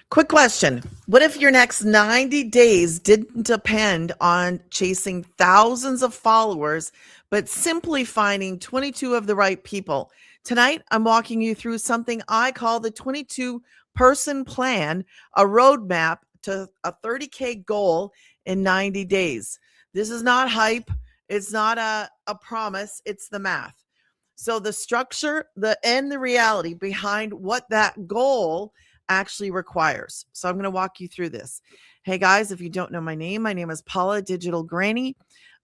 Quick question. What if your next 90 days didn't depend on chasing thousands of followers, but simply finding 22 of the right people? Tonight, I'm walking you through something I call the 22 person plan, a roadmap to a 30K goal in 90 days. This is not hype. It's not a promise. It's the math. So the structure, the reality behind what that goal actually requires. So I'm going to walk you through this. Hey guys, if you don't know my name is Paula Digital Granny.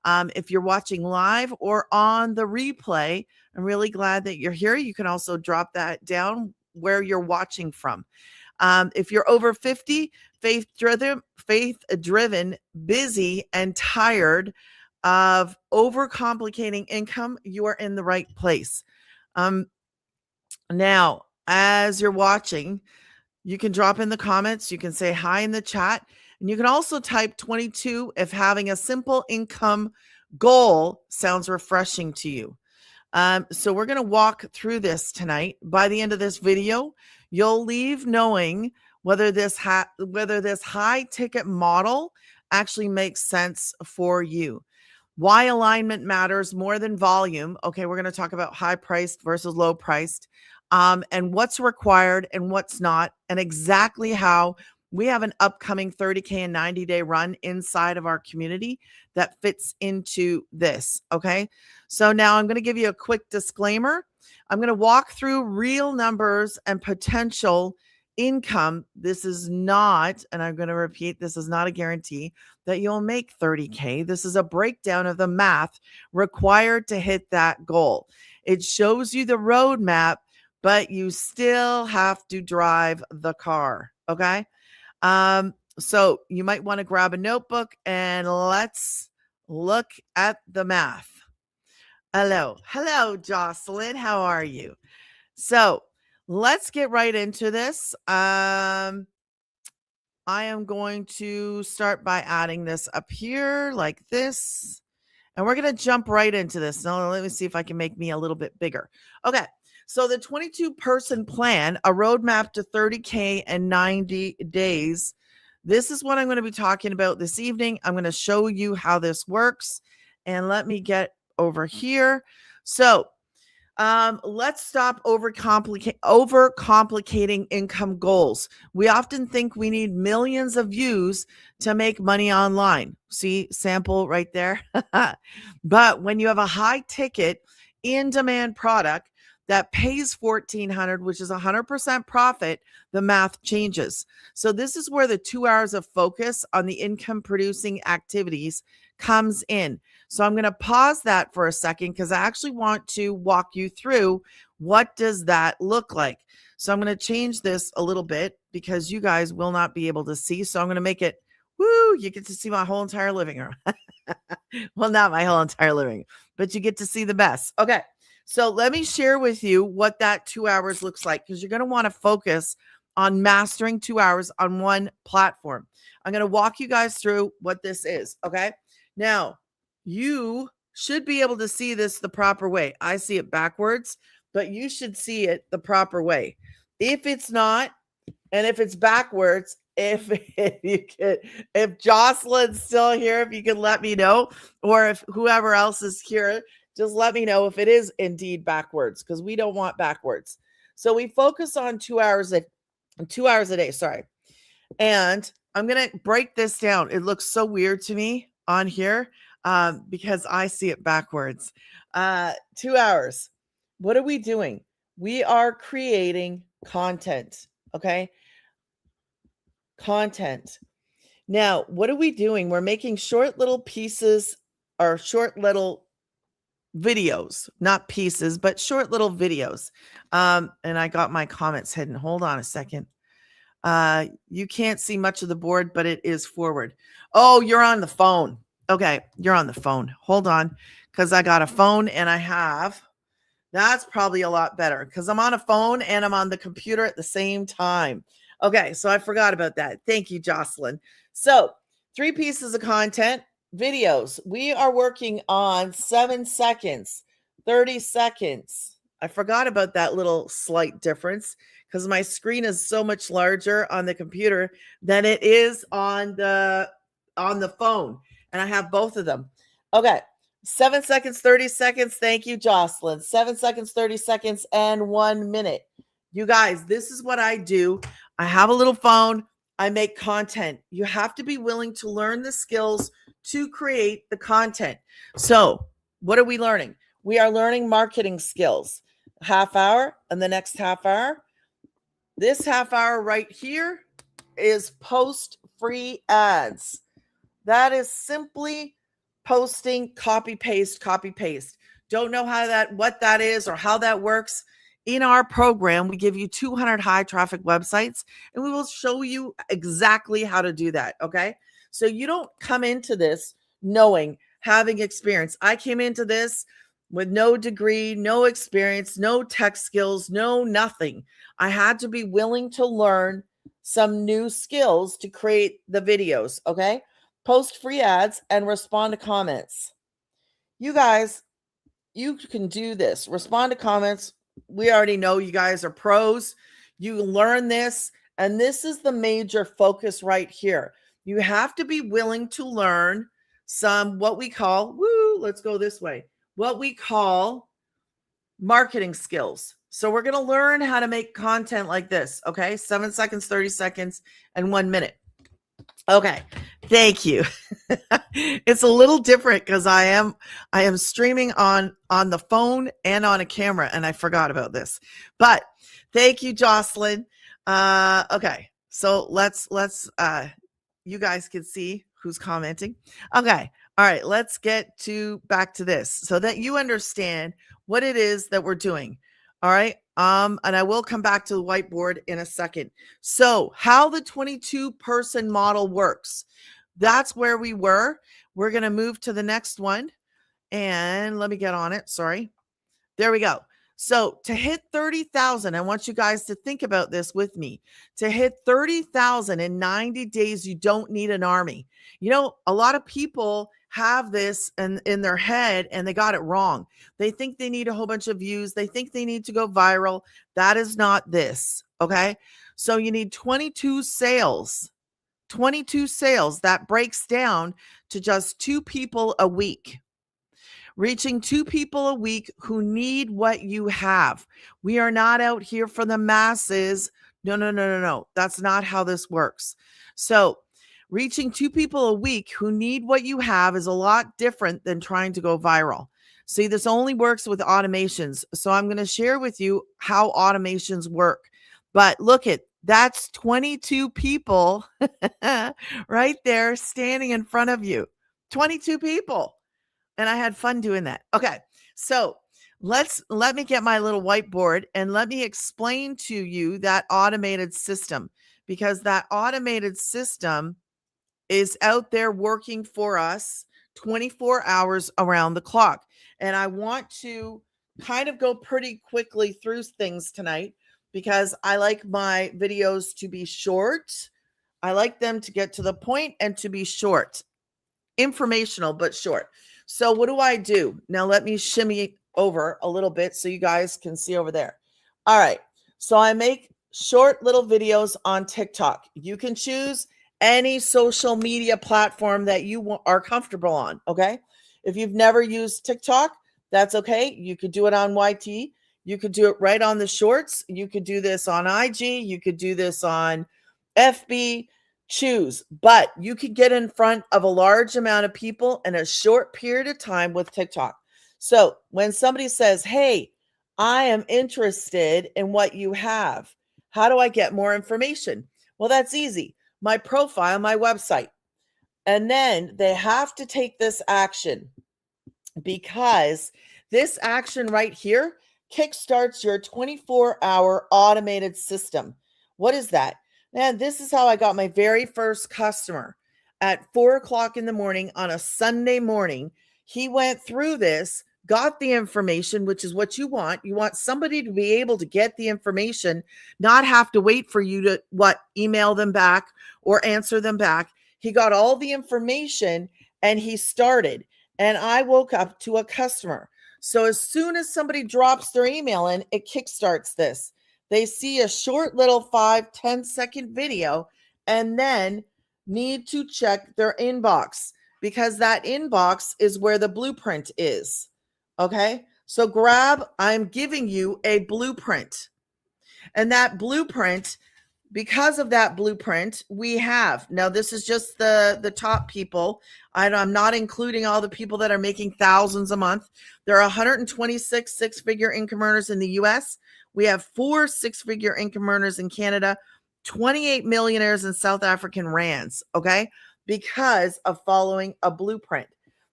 If you're watching live or on the replay, I'm really glad that you're here. You can also drop that down where you're watching from. If you're over 50, faith driven, busy, and tired of overcomplicating income, you are in the right place. Now, as you're watching, you can drop in the comments, you can say hi in the chat, and you can also type 22 if having a simple income goal sounds refreshing to you. So we're going to walk through this tonight. By the end of this video, you'll leave knowing whether this high ticket model actually makes sense for you. Why alignment matters more than volume. Okay, we're going to talk about high priced versus low priced, and what's required and what's not, and exactly how we have an upcoming 30K and 90-day run inside of our community that fits into this. Okay, so now I'm going to give you a quick disclaimer. I'm going to walk through real numbers and potential income. This is not, and I'm going to repeat, this is not a guarantee that you'll make 30K. This is a breakdown of the math required to hit that goal. It shows you the roadmap, but you still have to drive the car. Okay. So you might want to grab a notebook and let's look at the math. Hello, Jocelyn. How are you? So let's get right into this. I am going to start by adding this up here like this. And we're going to jump right into this. Now, let me see if I can make me a little bit bigger. Okay. So the 22 person plan, a roadmap to 30K and 90 days. This is what I'm going to be talking about this evening. I'm going to show you how this works. And let me get over here. So let's stop overcomplicating income goals. We often think we need millions of views to make money online. See, sample right there. But when you have a high ticket in demand product that pays $1,400, which is 100% profit, the math changes. So this is where the 2 hours of focus on the income producing activities comes in. So I'm going to pause that for a second because I actually want to walk you through what does that look like. So I'm going to change this a little bit because you guys will not be able to see. So I'm going to make it, you get to see my whole entire living room. Well, not my whole entire living room, but you get to see the best. Okay. So let me share with you what that 2 hours looks like, because you're going to want to focus on mastering 2 hours on one platform. I'm going to walk you guys through what this is. Okay. Now, you should be able to see this the proper way. I see it backwards, but you should see it the proper way. If it's not, and if it's backwards, if Jocelyn's still here, if you can let me know, or if whoever else is here, just let me know if it is indeed backwards, because we don't want backwards. So we focus on 2 hours a day. Sorry. And I'm going to break this down. It looks so weird to me on here because I see it backwards. 2 hours. What are we doing? We are creating content. Okay. Content. Now, what are we doing? We're making short little pieces or short little videos, not pieces, but short little videos. And I got my comments hidden. Hold on a second. You can't see much of the board, but it is forward. Oh, you're on the phone. Okay, you're on the phone. Hold on, because I got a phone and that's probably a lot better because I'm on a phone and I'm on the computer at the same time. Okay, so I forgot about that. Thank you, Jocelyn. So 3 pieces of content. Videos. We are working on 7 seconds, 30 seconds. I forgot about that little slight difference because my screen is so much larger on the computer than it is on the phone. And I have both of them. Okay. 7 seconds, 30 seconds. Thank you, Jocelyn. 7 seconds, 30 seconds, and 1 minute. You guys, this is what I do. I have a little phone. I make content. You have to be willing to learn the skills to create the content. So, what are we learning? We are learning marketing skills. Half hour and the next half hour. This half hour right here is post free ads. That is simply posting, copy paste, copy paste. Don't know what that is or how that works. In our program, we give you 200 high traffic websites and we will show you exactly how to do that. Okay. So you don't come into this having experience. I came into this with no degree, no experience, no tech skills, no nothing. I had to be willing to learn some new skills to create the videos. Okay. Post free ads and respond to comments. You guys, you can do this. Respond to comments. We already know you guys are pros. You learn this, and this is the major focus right here. You have to be willing to learn some what we call, let's go this way, what we call marketing skills. So we're going to learn how to make content like this, okay? 7 seconds, 30 seconds, and 1 minute. Okay, thank you. It's a little different because I am streaming on the phone and on a camera, and I forgot about this. But thank you, Jocelyn. Okay, so let's you guys can see who's commenting. Okay, all right, let's get back to this so that you understand what it is that we're doing. All right. And I will come back to the whiteboard in a second. So how the 22-person model works. That's where we were. We're going to move to the next one. And let me get on it. Sorry. There we go. So to hit 30,000, I want you guys to think about this with me. To hit 30,000 in 90 days, you don't need an army. You know, a lot of people have this in their head and they got it wrong. They think they need a whole bunch of views. They think they need to go viral. That is not this. Okay. So you need 22 sales. 22 sales. That breaks down to just 2 people a week. Reaching 2 people a week who need what you have. We are not out here for the masses. No. That's not how this works. So reaching 2 people a week who need what you have is a lot different than trying to go viral. See, this only works with automations. So I'm going to share with you how automations work. But look that's 22 people right there standing in front of you. 22 people. And I had fun doing that. Okay. So let me get my little whiteboard and let me explain to you that automated system, because that automated system is out there working for us 24 hours around the clock. And I want to kind of go pretty quickly through things tonight because I like my videos to be short. I like them to get to the point and to be short, informational, but short. So what do I do? Now let me shimmy over a little bit so you guys can see over there. All right. So I make short little videos on TikTok. You can choose any social media platform that you are comfortable on. Okay. If you've never used TikTok, that's okay. You could do it on YT. You could do it right on the shorts. You could do this on IG. You could do this on FB. Choose, but you could get in front of a large amount of people in a short period of time with TikTok. So when somebody says, hey, I am interested in what you have, how do I get more information? Well, that's easy. My profile, my website. And then they have to take this action, because this action right here kickstarts your 24-hour automated system. What is that? Man, this is how I got my very first customer at 4:00 in the morning on a Sunday morning. He went through this, got the information, which is what you want. You want somebody to be able to get the information, not have to wait for you to email them back or answer them back. He got all the information and he started, and I woke up to a customer. So as soon as somebody drops their email in, it kickstarts this. They see a short little 5-10 second video and then need to check their inbox, because that inbox is where the blueprint is. Okay. So I'm giving you a blueprint, and that blueprint, because of that blueprint, we have, now this is just the top people. I'm not including all the people that are making thousands a month. There are 126 six-figure income earners in the US. We have 4 six-figure income earners in Canada, 28 millionaires in South African rands, okay? Because of following a blueprint.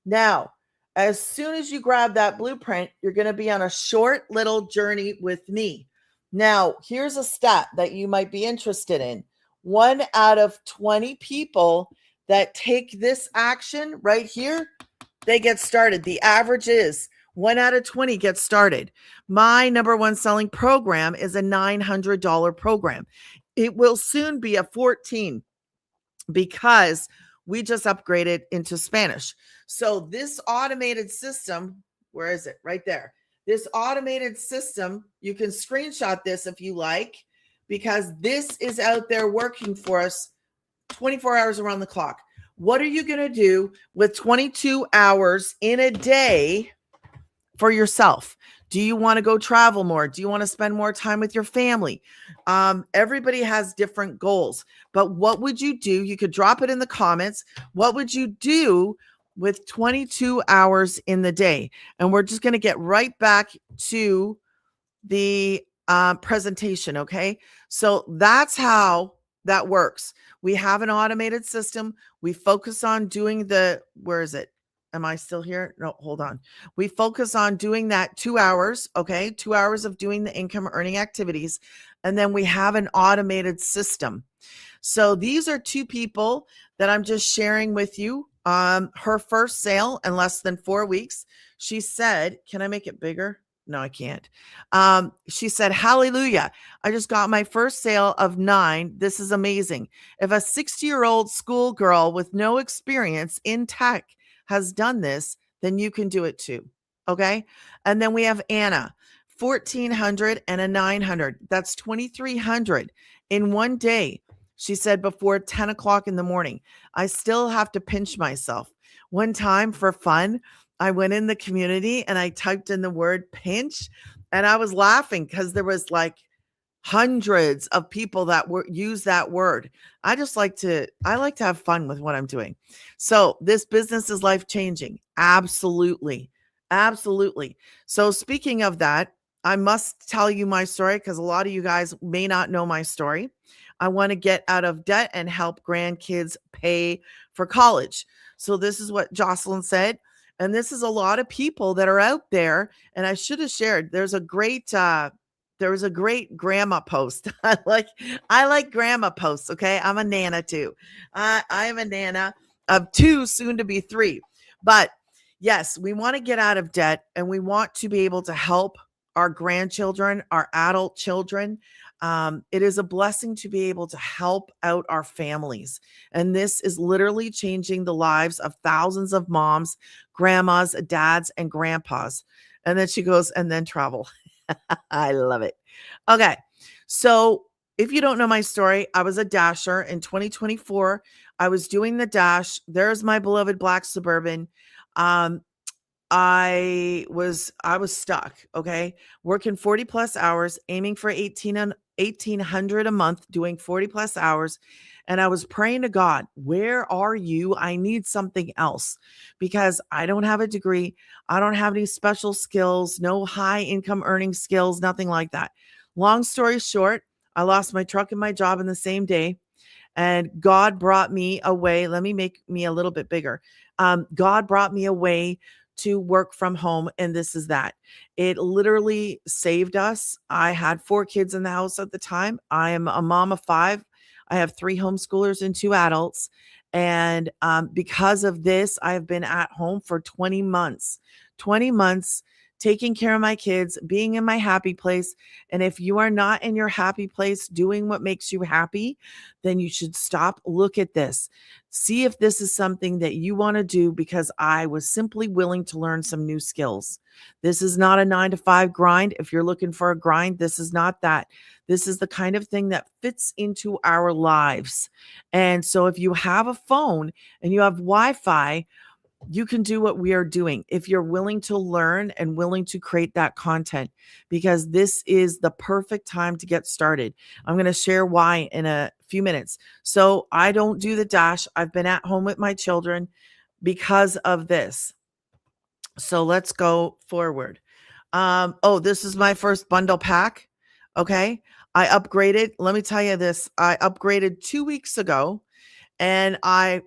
Now, as soon as you grab that blueprint, you're going to be on a short little journey with me. Now, here's a stat that you might be interested in. 1 out of 20 people that take this action right here, they get started. The average is 1 out of 20 gets started. My number one selling program is a $900 program. It will soon be a $14, because we just upgraded into Spanish. So this automated system, where is it? Right there. This automated system, you can screenshot this if you like, because this is out there working for us 24 hours around the clock. What are you going to do with 22 hours in a day for yourself? Do you want to go travel more? Do you want to spend more time with your family? Everybody has different goals, but what would you do? You could drop it in the comments. What would you do with 22 hours in the day? And we're just going to get right back to the presentation. Okay. So that's how that works. We have an automated system. We focus on doing where is it? Am I still here? No, hold on. We focus on doing that 2 hours. Okay. 2 hours of doing the income earning activities. And then we have an automated system. So these are 2 people that I'm just sharing with you. Her first sale in less than 4 weeks. She said, can I make it bigger? No, I can't. She said, hallelujah. I just got my first sale of 9. This is amazing. If a 60-year-old schoolgirl with no experience in tech has done this, then you can do it too. Okay. And then we have Anna, 1,400 and a 900. That's 2,300 in one day. She said before 10 o'clock in the morning. I still have to pinch myself. One time for fun, I went in the community and I typed in the word pinch, and I was laughing because there was like hundreds of people that use that word. I like to have fun with what I'm doing. So this business is life-changing. Absolutely. Absolutely. So speaking of that, I must tell you my story, because a lot of you guys may not know my story. I want to get out of debt and help grandkids pay for college. So this is what Jocelyn said. And this is a lot of people that are out there. And I should have shared, there was a great grandma post. I like grandma posts. Okay. I'm a nana too. I am a nana of 2, soon to be 3. But yes, we want to get out of debt, and we want to be able to help our grandchildren, our adult children. It is a blessing to be able to help out our families. And this is literally changing the lives of thousands of moms, grandmas, dads, and grandpas. And then she goes, and then travel. I love it. Okay. So if you don't know my story, I was a dasher in 2024. I was doing the dash. There's my beloved black Suburban. I was stuck. Okay. Working 40 plus hours, aiming for 1,800 a month, doing 40 plus hours. And I was praying to God, where are you? I need something else, because I don't have a degree. I don't have any special skills, no high income earning skills, nothing like that. Long story short, I lost my truck and my job in the same day. And God brought me away. Let me make me a little bit bigger. God brought me away to work from home. And this is that. It literally saved us. I had 4 kids in the house at the time. I am a mom of 5. I have 3 homeschoolers and 2 adults. And because of this, I have been at home for 20 months taking care of my kids, being in my happy place. And if you are not in your happy place doing what makes you happy, then you should stop, look at this, see if this is something that you want to do, because I was simply willing to learn some new skills. This is not a 9 to 5 grind. If you're looking for a grind, this is not that. This is the kind of thing that fits into our lives. And so if you have a phone and you have Wi-Fi, you can do what we are doing if you're willing to learn and willing to create that content, because this is the perfect time to get started. I'm going to share why in a few minutes. So I don't do the dash. I've been at home with my children because of this. So let's go forward. This is my first bundle pack. Okay. I upgraded. Let me tell you this. I upgraded 2 weeks ago and I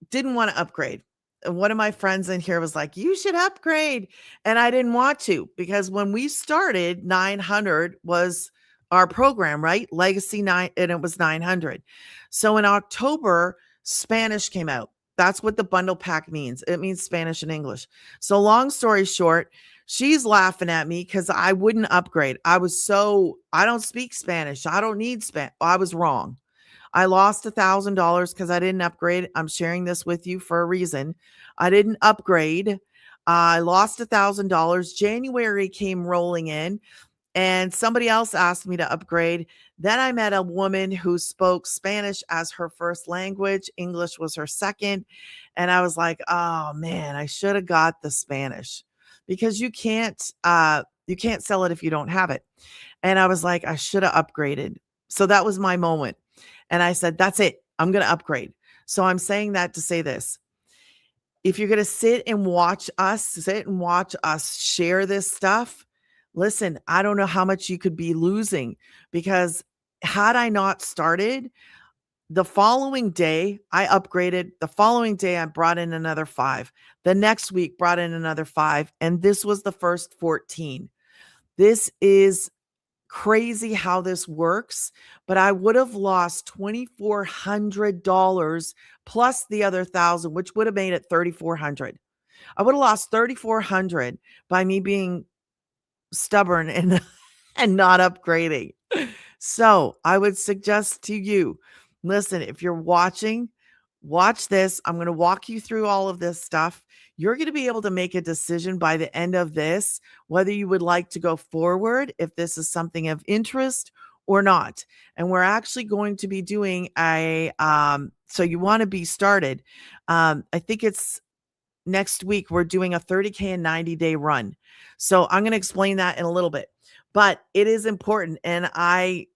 didn't want to upgrade. And one of my friends in here was like, you should upgrade. And I didn't want to, because when we started, 900 was our program, right? Legacy 9, and it was 900. So in October, Spanish came out. That's what the bundle pack means. It means Spanish and English. So long story short, she's laughing at me because I wouldn't upgrade. I don't speak Spanish. I don't need Spanish. I was wrong. I lost $1,000 because I didn't upgrade. I'm sharing this with you for a reason. I didn't upgrade. I lost $1,000. January came rolling in and somebody else asked me to upgrade. Then I met a woman who spoke Spanish as her first language. English was her second. And I was like, oh man, I should have got the Spanish, because you can't sell it if you don't have it. And I was like, I should have upgraded. So that was my moment. And I said, that's it. I'm going to upgrade. So I'm saying that to say this. If you're going to sit and watch us share this stuff, listen, I don't know how much you could be losing, because had I not started, the following day I upgraded. The following day I brought in another 5. The next week brought in another 5. And this was the first 14. This is crazy how this works, but I would have lost $2,400 plus the other 1,000, which would have made it 3,400. I would have lost 3,400 by me being stubborn and not upgrading. So I would suggest to you, listen, if you're watching, watch this. I'm going to walk you through all of this stuff. You're going to be able to make a decision by the end of this, whether you would like to go forward, if this is something of interest or not. And we're actually going to be doing so you want to be started. I think it's next week, we're doing a 30K and 90-day run. So I'm going to explain that in a little bit, but it is important. And I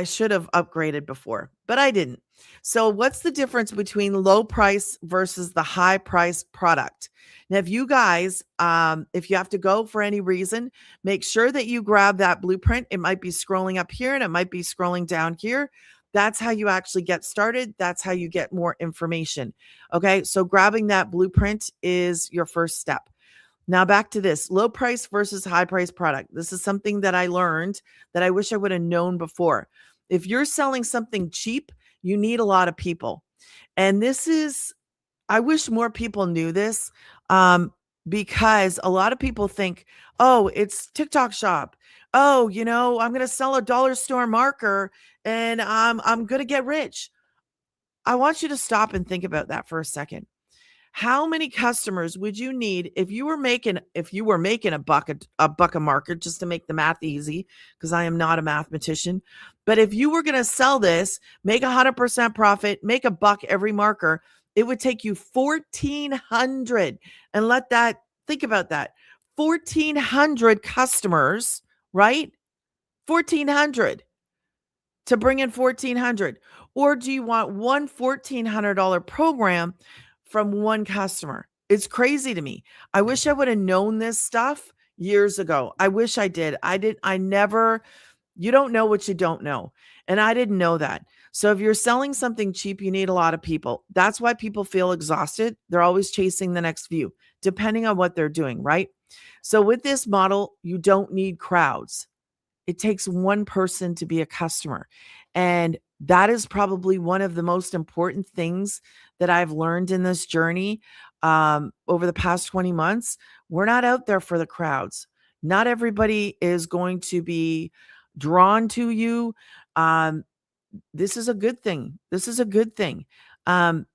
should have upgraded before, but I didn't. So what's the difference between low price versus the high price product? Now, if you guys, if you have to go for any reason, make sure that you grab that blueprint. It might be scrolling up here and it might be scrolling down here. That's how you actually get started. That's how you get more information. Okay. So grabbing that blueprint is your first step. Now back to this low price versus high price product. This is something that I learned that I wish I would have known before. If you're selling something cheap, you need a lot of people. And I wish more people knew this, because a lot of people think, oh, it's TikTok shop. Oh, I'm going to sell a dollar store marker and I'm going to get rich. I want you to stop and think about that for a second. How many customers would you need if you were making a buck a marker, just to make the math easy, because I am not a mathematician. But if you were going to sell this, make 100% profit, make a buck every marker, it would take you 1,400. And think about that. 1,400 customers, right? 1,400 to bring in 1,400. Or do you want one $1,400 program from one customer? It's crazy to me. I wish I would have known this stuff years ago. I wish I did. You don't know what you don't know. And I didn't know that. So if you're selling something cheap, you need a lot of people. That's why people feel exhausted. They're always chasing the next view, depending on what they're doing, right? So with this model, you don't need crowds. It takes one person to be a customer. And that is probably one of the most important things that I've learned in this journey over the past 20 months. We're not out there for the crowds. Not everybody is going to be drawn to you. Um, this is a good thing. This is a good thing. Um,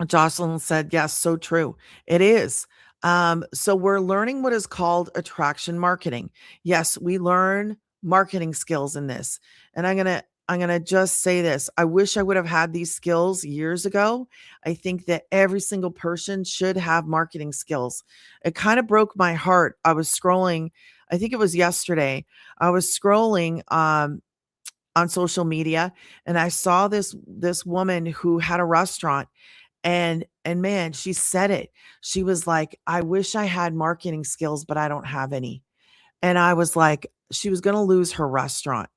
Jocelyn said, yes, so true. It is. So we're learning what is called attraction marketing. Yes, we learn marketing skills in this. And I'm gonna just say this. I wish I would have had these skills years ago. I think that every single person should have marketing skills. It kind of broke my heart. I was scrolling, I think it was yesterday. I was scrolling on social media and I saw this woman who had a restaurant and man, she said it. She was like, "I wish I had marketing skills, but I don't have any." And I was like, she was gonna lose her restaurant.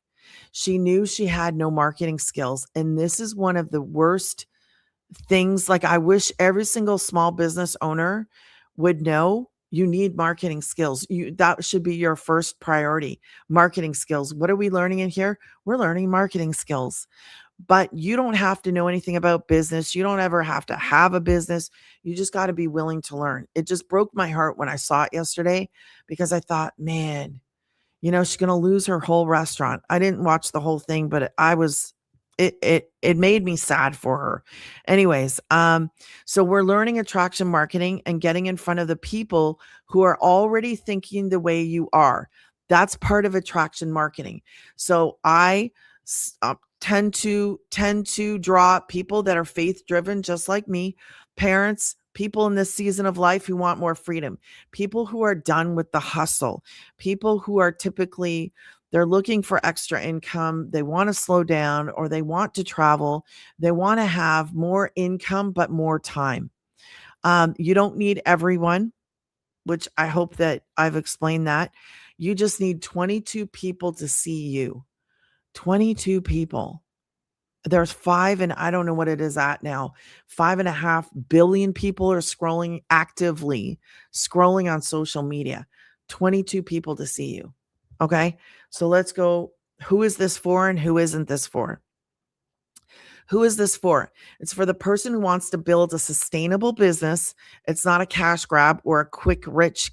She knew she had no marketing skills, and this is one of the worst things. Like, I wish every single small business owner would know you need marketing skills. That should be your first priority. Marketing skills. What are we learning in here? We're learning marketing skills. But you don't have to know anything about business. You don't ever have to have a business. You just got to be willing to learn. It just broke my heart when I saw it yesterday because I thought, man, she's going to lose her whole restaurant. I didn't watch the whole thing, but it made me sad for her. Anyways, so we're learning attraction marketing and getting in front of the people who are already thinking the way you are. That's part of attraction marketing. So I tend to draw people that are faith driven, just like me, parents, people in this season of life who want more freedom, people who are done with the hustle, people who are typically they're looking for extra income, they want to slow down or they want to travel, they want to have more income but more time. You don't need everyone, which I hope that I've explained that. You just need 22 people to see you. 22 people. There's five, and I don't know what it is at now. 5.5 billion people are actively scrolling on social media. 22 people to see you. Okay. So let's go. Who is this for and who isn't this for? Who is this for? It's for the person who wants to build a sustainable business. It's not a cash grab or a quick rich,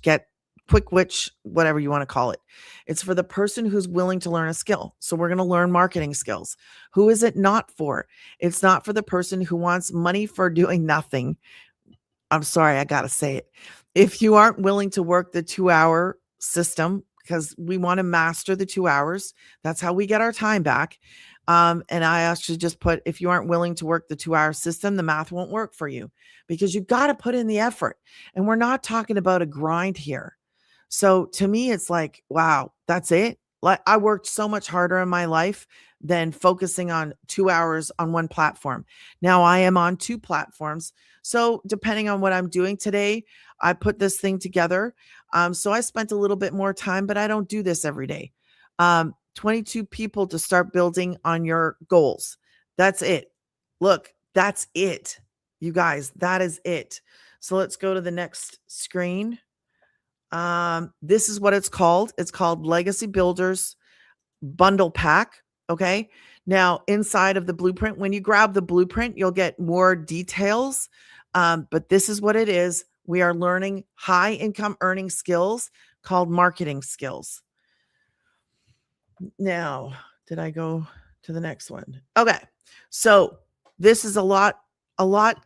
whatever you want to call it. It's for the person who's willing to learn a skill. So we're going to learn marketing skills. Who is it not for? It's not for the person who wants money for doing nothing. I'm sorry, I got to say it. If you aren't willing to work the 2-hour system, because we want to master the 2 hours, that's how we get our time back. And I actually just put, if you aren't willing to work the 2-hour system, the math won't work for you because you got to put in the effort. And we're not talking about a grind here. So to me, it's like, wow, that's it. Like, I worked so much harder in my life than focusing on 2 hours on one platform. Now I am on 2 platforms. So depending on what I'm doing today, I put this thing together. So I spent a little bit more time, but I don't do this every day. 22 people to start building on your goals. That's it. Look, that's it. You guys, that is it. So let's go to the next screen. This is what it's called. It's called Legacy Builders Bundle Pack. Okay. Now, inside of the blueprint, when you grab the blueprint, you'll get more details. But this is what it is. We are learning high income earning skills called marketing skills. Now, did I go to the next one? Okay. So this is a lot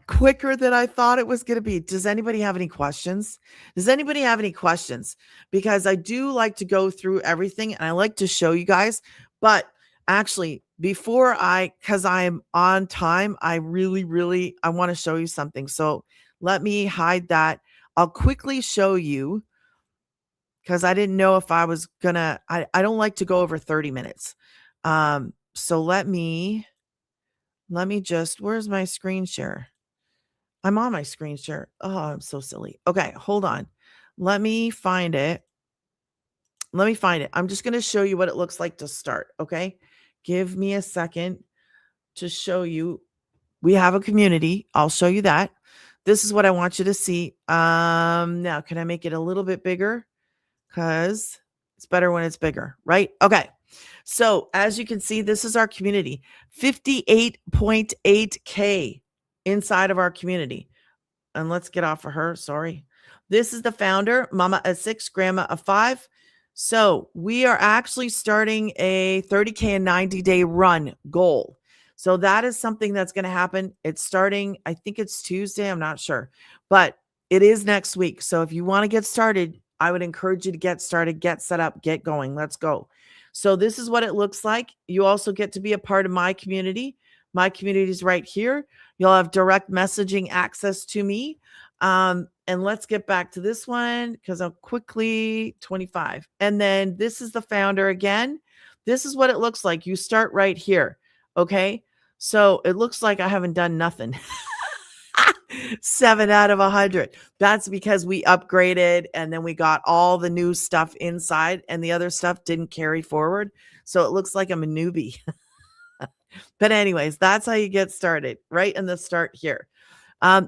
quicker than I thought it was going to be. Does anybody have any questions? Because I do like to go through everything and I like to show you guys, but actually because I'm on time, I really, I want to show you something. So let me hide that. I'll quickly show you because I didn't know if I was gonna, I don't like to go over 30 minutes. So let me just, where's my screen share? I'm on my screen share. Oh, I'm so silly. Okay, hold on. Let me find it. I'm just going to show you what it looks like to start. Okay. Give me a second to show you. We have a community. I'll show you that. This is what I want you to see. Now, can I make it a little bit bigger? Because it's better when it's bigger, right? Okay. So as you can see, this is our community, 58.8K inside of our community. And let's get off of her. Sorry. This is the founder, Mama of 6, Grandma of 5. So we are actually starting a 30K and 90-day run goal. So that is something that's going to happen. It's starting, I think it's Tuesday. I'm not sure, but it is next week. So if you want to get started, I would encourage you to get started, get set up, get going. Let's go. So this is what it looks like. You also get to be a part of my community. My community is right here. You'll have direct messaging access to me. And let's get back to this one because I'll quickly 25. And then this is the founder again. This is what it looks like. You start right here. Okay. So it looks like I haven't done nothing. 7 out of 100. That's because we upgraded and then we got all the new stuff inside and the other stuff didn't carry forward. So it looks like I'm a newbie. But anyways, that's how you get started right in the start here.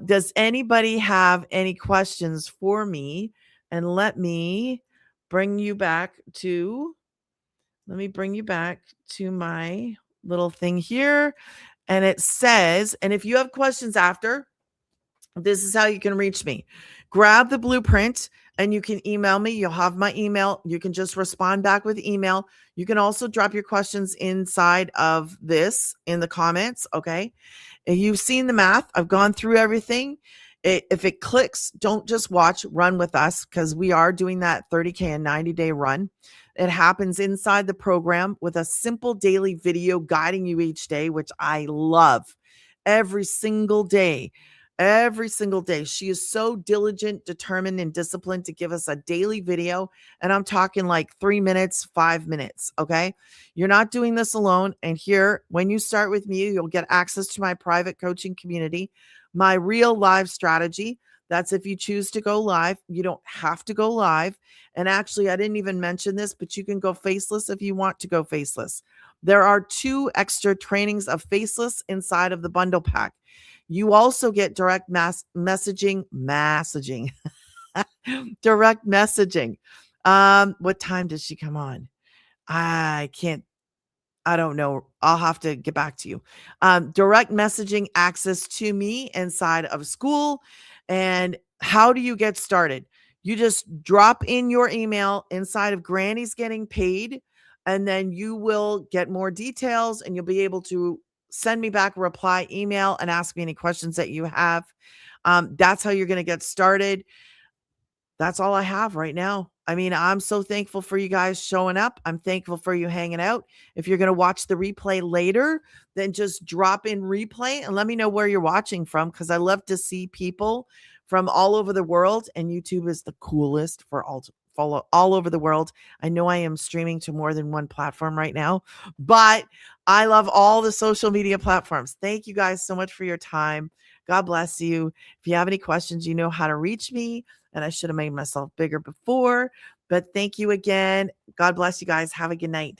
Does anybody have any questions for me? And let me bring you back to my little thing here. And it says, and if you have questions after, this is how you can reach me. Grab the blueprint and you can email me. You'll have my email. You can just respond back with email. You can also drop your questions inside of this in the comments. Okay. And you've seen the math. I've gone through everything. If it clicks, don't just watch, run with us because we are doing that 30K and 90-day run. It happens inside the program with a simple daily video guiding you each day, which I love every single day. Every single day. She is so diligent, determined, and disciplined to give us a daily video. And I'm talking like 3 minutes, 5 minutes. Okay. You're not doing this alone. And here, when you start with me, you'll get access to my private coaching community, my real live strategy. That's if you choose to go live. You don't have to go live. And actually, I didn't even mention this, but you can go faceless if you want to go faceless. There are 2 extra trainings of faceless inside of the bundle pack. You also get direct messaging, direct messaging. What time does she come on? I don't know. I'll have to get back to you. Direct messaging access to me inside of school. And how do you get started? You just drop in your email inside of Granny's Getting Paid, and then you will get more details and you'll be able to send me back a reply email and ask me any questions that you have. That's how you're going to get started. That's all I have right now. I mean, I'm so thankful for you guys showing up. I'm thankful for you hanging out. If you're going to watch the replay later, then just drop in replay and let me know where you're watching from because I love to see people from all over the world. And YouTube is the coolest for all to follow all over the world. I know I am streaming to more than one platform right now, but I love all the social media platforms. Thank you guys so much for your time. God bless you. If you have any questions, you know how to reach me. And I should have made myself bigger before, but thank you again. God bless you guys. Have a good night.